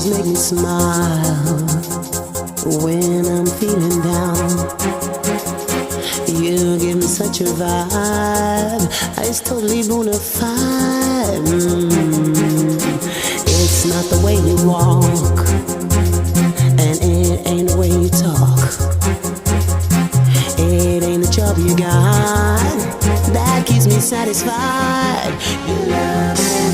always make me smile when I'm feeling down. You give me such a vibe, it's totally bona fide. It's not the way you walk, and it ain't the way you talk. It ain't the job you got that keeps me satisfied. You love me.